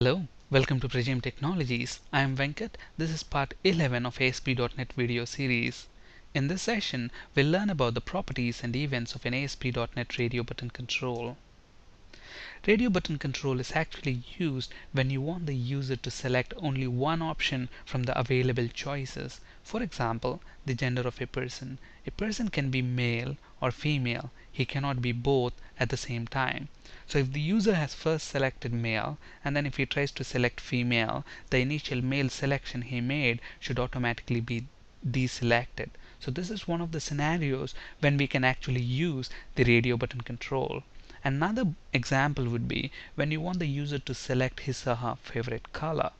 Hello, welcome to Prejim Technologies. I am Venkat. This is part 11 of ASP.NET video series. In this session, we'll learn about the properties and events of an ASP.NET radio button control. Radio button control is actually used when you want the user to select only one option from the available choices. For example, the gender of a person. A person can be male or female. He cannot be both at the same time. So if the user has first selected male and then if he tries to select female, the initial male selection he made should automatically be deselected. So this is one of the scenarios when we can actually use the radio button control. Another example would be when you want the user to select his or her favorite color.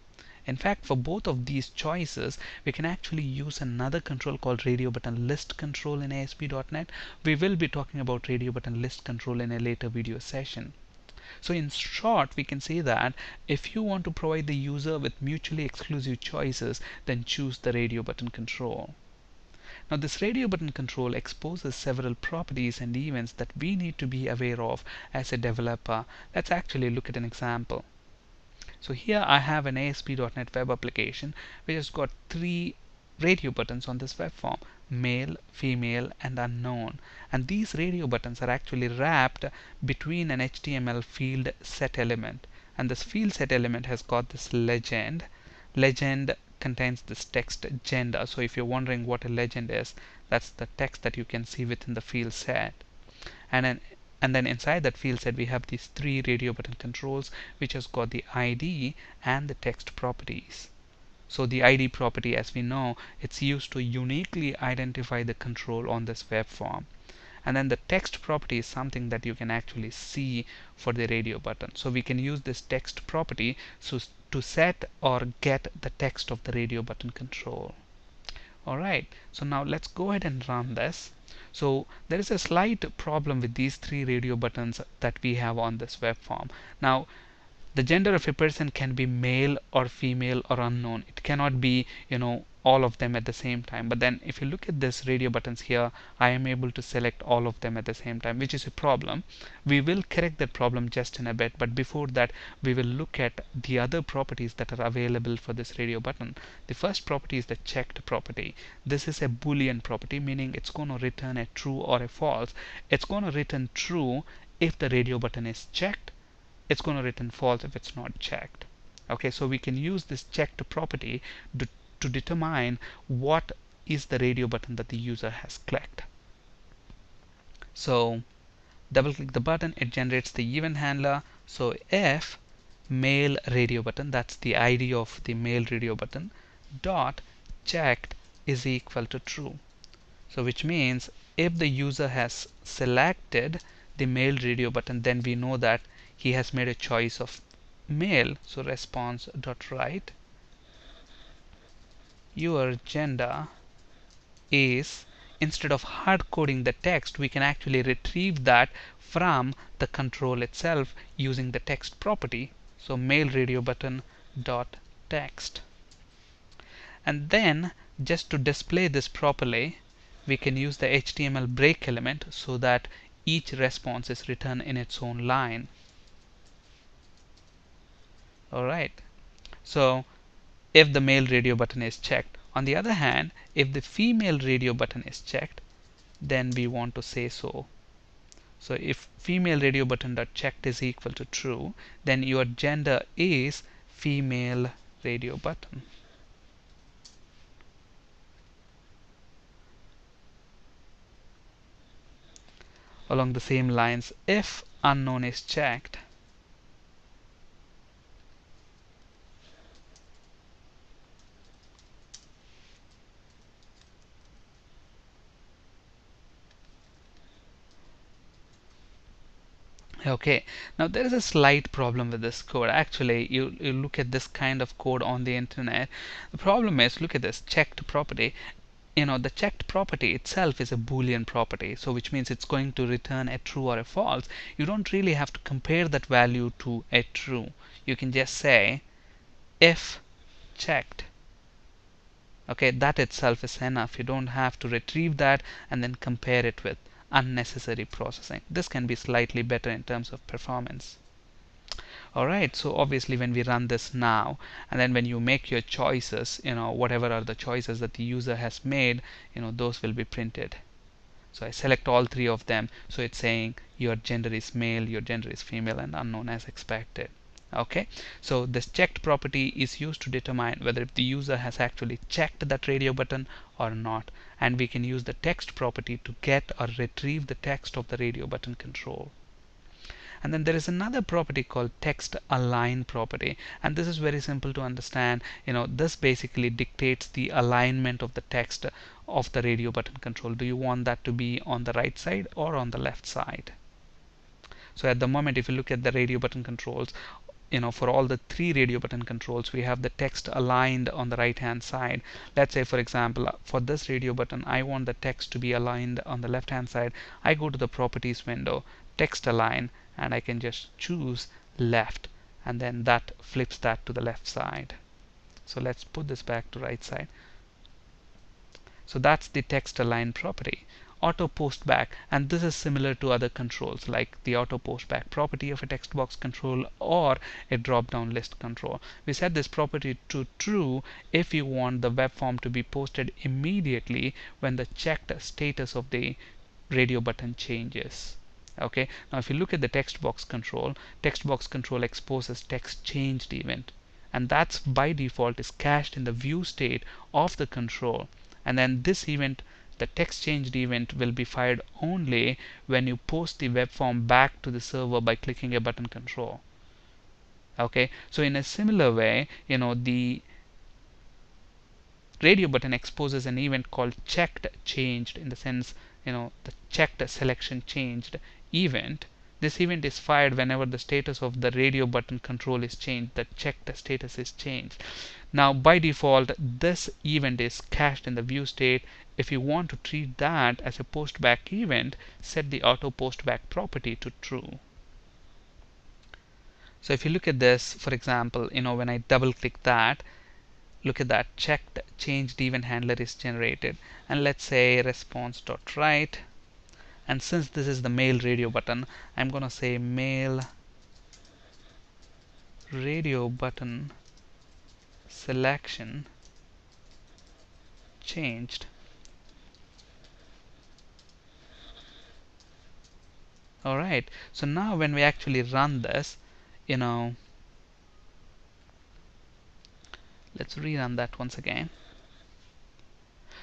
In fact, for both of these choices, we can actually use another control called radio button list control in ASP.NET. We will be talking about radio button list control in a later video session. So in short, we can say that if you want to provide the user with mutually exclusive choices, then choose the radio button control. Now this radio button control exposes several properties and events that we need to be aware of as a developer. Let's actually look at an example. So here I have an ASP.NET web application which has got three radio buttons on this web form: male, female and unknown. And these radio buttons are actually wrapped between an HTML field set element. And this field set element has got this legend. Legend contains this text gender. So if you're wondering what a legend is, that's the text that you can see within the field set. And then inside that field set we have these three radio button controls which has got the ID and the text properties. So the ID property, as we know, it's used to uniquely identify the control on this web form. And then the text property is something that you can actually see for the radio button. So we can use this text property to set or get the text of the radio button control. Alright, so now let's go ahead and run this. So there is a slight problem with these three radio buttons that we have on this web form. Now the gender of a person can be male or female or unknown. It cannot be, all of them at the same time. But then if you look at this radio buttons here, I am able to select all of them at the same time, which is a problem. We will correct that problem just in a bit, but before that we will look at the other properties that are available for this radio button. The first property is the checked property. This is a Boolean property, meaning it's going to return a true or a false. It's going to return true if the radio button is checked. It's going to return false if it's not checked. Okay, so we can use this checked property to determine what is the radio button that the user has clicked. So double click the button, it generates the event handler. So if male radio button, that's the ID of the male radio button, dot checked is equal to true. So which means if the user has selected the male radio button, then we know that he has made a choice of male. So response.write your gender is, instead of hard coding the text, we can actually retrieve that from the control itself using the text property. So male radio button dot text. And then just to display this properly, we can use the HTML break element so that each response is written in its own line. Alright, so if the male radio button is checked. On the other hand, if the female radio button is checked, then we want to say so. So if female radio button dot checked is equal to true, then your gender is female radio button. Along the same lines, if unknown is checked, okay, now there is a slight problem with this code. Actually, you look at this kind of code on the internet. The problem is, look at this checked property. The checked property itself is a Boolean property, so which means it's going to return a true or a false. You don't really have to compare that value to a true. You can just say if checked. Okay, that itself is enough. You don't have to retrieve that and then compare it with unnecessary processing. This can be slightly better in terms of performance. Alright, so obviously when we run this now, and then when you make your choices, whatever are the choices that the user has made, those will be printed. So I select all three of them. So it's saying your gender is male, your gender is female, and unknown as expected. Okay, so this checked property is used to determine whether if the user has actually checked that radio button or not. And we can use the text property to get or retrieve the text of the radio button control. And then there is another property called text align property, and this is very simple to understand. This basically dictates the alignment of the text of the radio button control. Do you want that to be on the right side or on the left side? So at the moment, if you look at the radio button controls, for all the three radio button controls, we have the text aligned on the right hand side. Let's say, for example, for this radio button, I want the text to be aligned on the left hand side. I go to the properties window, text align, and I can just choose left, and then that flips that to the left side. So let's put this back to right side. So that's the text align property. Auto post back, and this is similar to other controls like the auto post back property of a text box control or a drop down list control. We set this property to true if you want the web form to be posted immediately when the checked status of the radio button changes. Okay, now if you look at the text box control exposes text changed event, and that's by default is cached in the view state of the control. And then this event, the text changed event, will be fired only when you post the web form back to the server by clicking a button control. Okay, so in a similar way, the radio button exposes an event called checked changed, in the sense, the checked selection changed event. This event is fired whenever the status of the radio button control is changed, the checked status is changed. Now by default, this event is cached in the view state. If you want to treat that as a post back event, set the auto post back property to true. So if you look at this, for example, when I double click that, look at that, checked changed event handler is generated, and let's say response.write, and since this is the male radio button, I'm gonna say male radio button selection changed. Alright, so now when we actually run this, let's rerun that once again.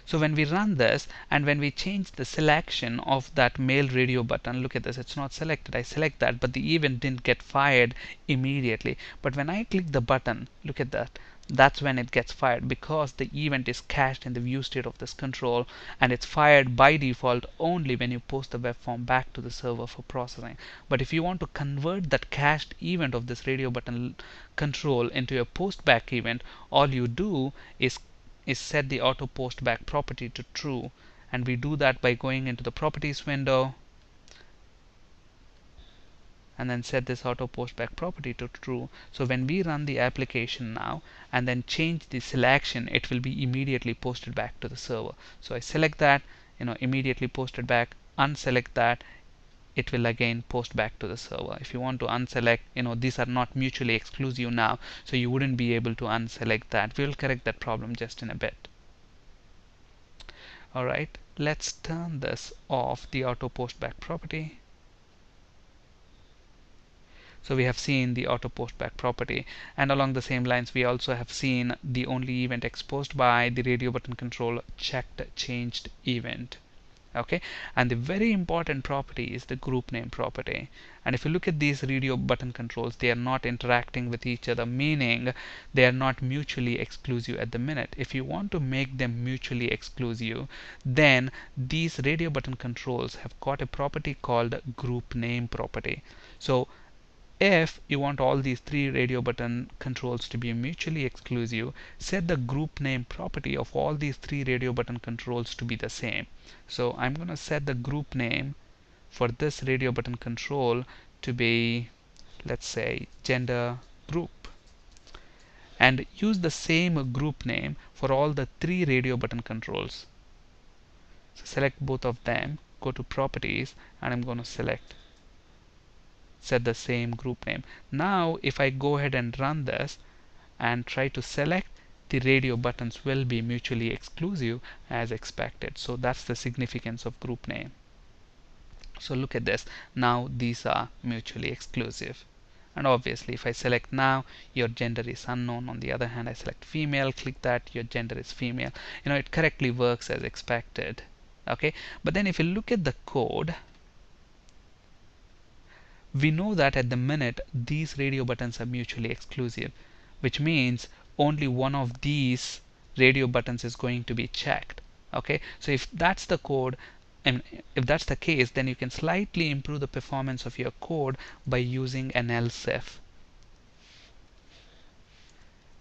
So when we run this and when we change the selection of that male radio button, look at this, it's not selected. I select that, but the event didn't get fired immediately. But when I click the button, look at that, that's when it gets fired, because the event is cached in the view state of this control, and it's fired by default only when you post the web form back to the server for processing. But if you want to convert that cached event of this radio button control into a post back event, all you do is set the auto post back property to true, and we do that by going into the properties window and then set this auto post back property to true. So when we run the application now and then change the selection, it will be immediately posted back to the server. So I select that, immediately posted back, unselect that, it will again post back to the server. If you want to unselect, these are not mutually exclusive now, so you wouldn't be able to unselect that. We will correct that problem just in a bit. Alright, let's turn this off, the auto post back property. So we have seen the auto post back property, and along the same lines we also have seen the only event exposed by the radio button control checked changed event. Okay, and the very important property is the group name property. And if you look at these radio button controls, they are not interacting with each other, meaning they are not mutually exclusive at the minute. If you want to make them mutually exclusive, then these radio button controls have got a property called group name property. So if you want all these three radio button controls to be mutually exclusive, set the group name property of all these three radio button controls to be the same. So I'm going to set the group name for this radio button control to be, let's say, gender group, and use the same group name for all the three radio button controls. So select both of them, go to properties, and I'm going to select set the same group name. Now if I go ahead and run this and try to select, the radio buttons will be mutually exclusive as expected. So that's the significance of group name. So look at this, now these are mutually exclusive. And obviously if I select now, your gender is unknown. On the other hand, I select female, click that, your gender is female. It correctly works as expected. Okay, but then if you look at the code, we know that at the minute these radio buttons are mutually exclusive, which means only one of these radio buttons is going to be checked. Okay, so if that's the code, and if that's the case, then you can slightly improve the performance of your code by using an else if.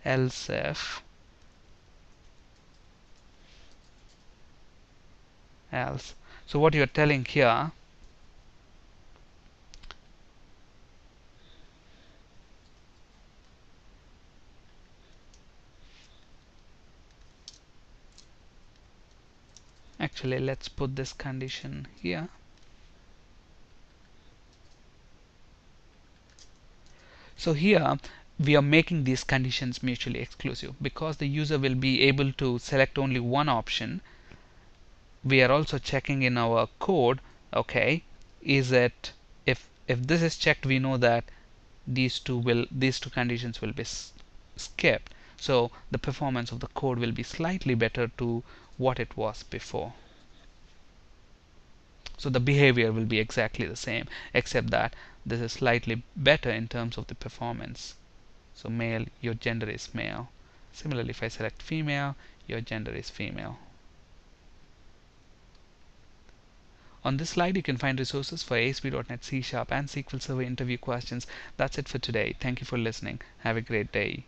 Else if else. So what you're telling here, actually let's put this condition here. So here we are making these conditions mutually exclusive because the user will be able to select only one option. We are also checking in our code, okay, is it, if this is checked, we know that these two conditions will be skipped. So the performance of the code will be slightly better to what it was before. So the behavior will be exactly the same, except that this is slightly better in terms of the performance. So male, your gender is male. Similarly, if I select female, your gender is female. On this slide, you can find resources for ASP.NET C# and SQL Server interview questions. That's it for today. Thank you for listening. Have a great day.